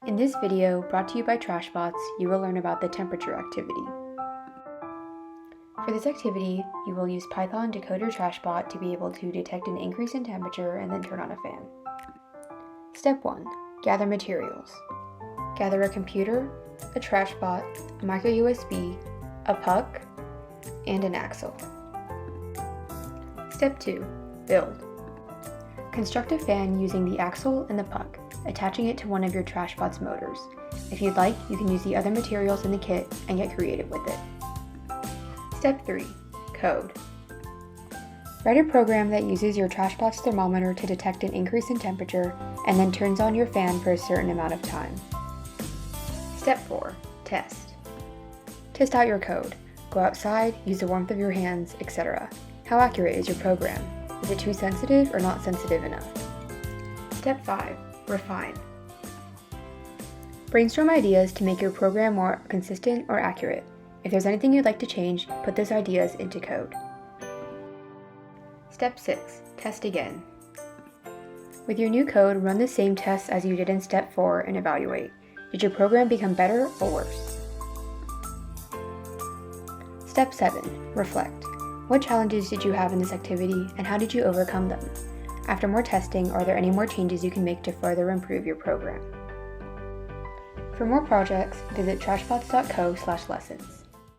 In this video, brought to you by Trashbots, you will learn about the temperature activity. For this activity, you will use Python decoder Trashbot to be able to detect an increase in temperature and then turn on a fan. Step 1. Gather materials. Gather a computer, a Trashbot, a micro USB, a puck, and an axle. Step 2. Build. Construct a fan using the axle and the puck, attaching it to one of your Trashbot's motors. If you'd like, you can use the other materials in the kit and get creative with it. Step 3. Code. Write a program that uses your Trashbot's thermometer to detect an increase in temperature and then turns on your fan for a certain amount of time. Step 4. Test. Test out your code. Go outside, use the warmth of your hands, etc. How accurate is your program? Is it too sensitive or not sensitive enough? Step 5. Refine. Brainstorm ideas to make your program more consistent or accurate. If there's anything you'd like to change, put those ideas into code. Step 6. Test again. With your new code, run the same tests as you did in Step 4 and evaluate. Did your program become better or worse? Step 7. Reflect. What challenges did you have in this activity and how did you overcome them? After more testing, are there any more changes you can make to further improve your program? For more projects, visit trashbots.co/lessons.